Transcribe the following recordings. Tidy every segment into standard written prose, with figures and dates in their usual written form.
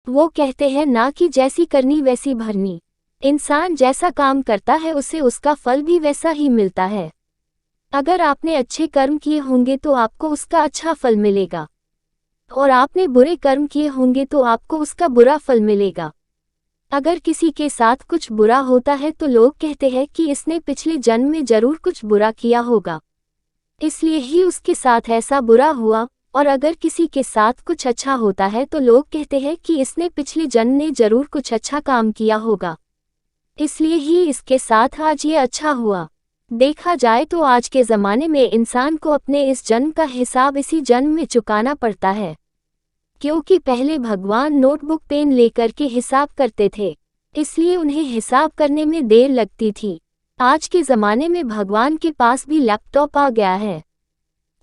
वो कहते हैं ना कि जैसी करनी वैसी भरनी। इंसान जैसा काम करता है उसे उसका फल भी वैसा ही मिलता है। अगर आपने अच्छे कर्म किए होंगे तो आपको उसका अच्छा फल मिलेगा, और आपने बुरे कर्म किए होंगे तो आपको उसका बुरा फल मिलेगा। अगर किसी के साथ कुछ बुरा होता है तो लोग कहते हैं कि इसने पिछले जन्म में जरूर कुछ बुरा किया होगा, इसलिए ही उसके साथ ऐसा बुरा हुआ। और अगर किसी के साथ कुछ अच्छा होता है तो लोग कहते हैं कि इसने पिछले जन्म में जरूर कुछ अच्छा काम किया होगा, इसलिए ही इसके साथ आज ये अच्छा हुआ। देखा जाए तो आज के ज़माने में इंसान को अपने इस जन्म का हिसाब इसी जन्म में चुकाना पड़ता है, क्योंकि पहले भगवान नोटबुक पेन लेकर के हिसाब करते थे, इसलिए उन्हें हिसाब करने में देर लगती थी। आज के ज़माने में भगवान के पास भी लैपटॉप आ गया है,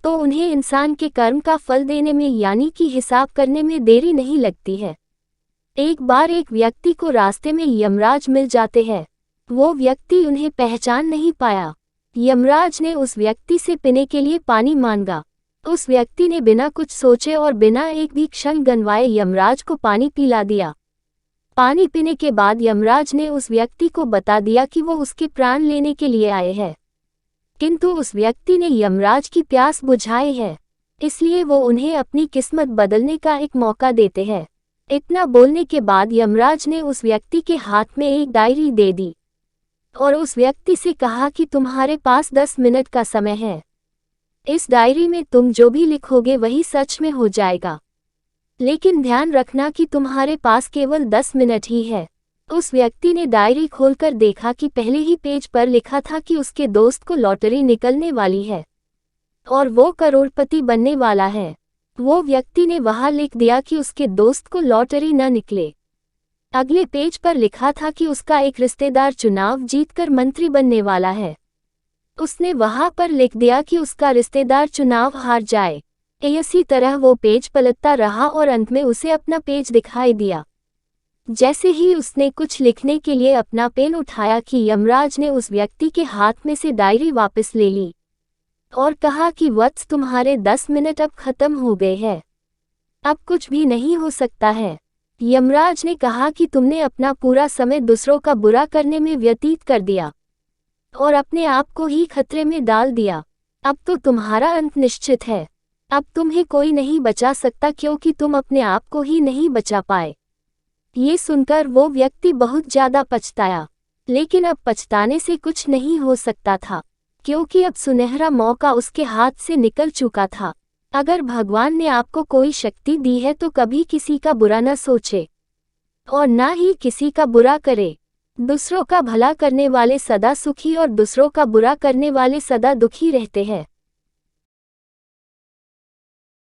तो उन्हें इंसान के कर्म का फल देने में यानी कि हिसाब करने में देरी नहीं लगती है। एक बार एक व्यक्ति को रास्ते में यमराज मिल जाते हैं। वो व्यक्ति उन्हें पहचान नहीं पाया। यमराज ने उस व्यक्ति से पीने के लिए पानी मांगा। उस व्यक्ति ने बिना कुछ सोचे और बिना एक भी क्षण गंवाए यमराज को पानी पिला दिया। पानी पीने के बाद यमराज ने उस व्यक्ति को बता दिया कि वो उसके प्राण लेने के लिए आए हैं, किंतु उस व्यक्ति ने यमराज की प्यास बुझाई है, इसलिए वो उन्हें अपनी किस्मत बदलने का एक मौका देते हैं। इतना बोलने के बाद यमराज ने उस व्यक्ति के हाथ में एक डायरी दे दी और उस व्यक्ति से कहा कि तुम्हारे पास 10 मिनट का समय है। इस डायरी में तुम जो भी लिखोगे वही सच में हो जाएगा, लेकिन ध्यान रखना कि तुम्हारे पास केवल 10 मिनट ही है। उस व्यक्ति ने डायरी खोलकर देखा कि पहले ही पेज पर लिखा था कि उसके दोस्त को लॉटरी निकलने वाली है और वो करोड़पति बनने वाला है। वो व्यक्ति ने वहां लिख दिया कि उसके दोस्त को लॉटरी न निकले। अगले पेज पर लिखा था कि उसका एक रिश्तेदार चुनाव जीतकर मंत्री बनने वाला है। उसने वहां पर लिख दिया कि उसका रिश्तेदार चुनाव हार जाए। इसी तरह वो पेज पलटता रहा और अंत में उसे अपना पेज दिखाई दिया। जैसे ही उसने कुछ लिखने के लिए अपना पेन उठाया कि यमराज ने उस व्यक्ति के हाथ में से डायरी वापस ले ली और कहा कि वत्स, तुम्हारे 10 मिनट अब खत्म हो गए हैं, अब कुछ भी नहीं हो सकता है। यमराज ने कहा कि तुमने अपना पूरा समय दूसरों का बुरा करने में व्यतीत कर दिया और अपने आप को ही खतरे में डाल दिया। अब तो तुम्हारा अंत निश्चित है। अब तुम्हें कोई नहीं बचा सकता, क्योंकि तुम अपने आप को ही नहीं बचा पाए। ये सुनकर वो व्यक्ति बहुत ज्यादा पछताया, लेकिन अब पछताने से कुछ नहीं हो सकता था, क्योंकि अब सुनहरा मौका उसके हाथ से निकल चुका था। अगर भगवान ने आपको कोई शक्ति दी है तो कभी किसी का बुरा न सोचे और ना ही किसी का बुरा करे। दूसरों का भला करने वाले सदा सुखी और दूसरों का बुरा करने वाले सदा दुखी रहते हैं।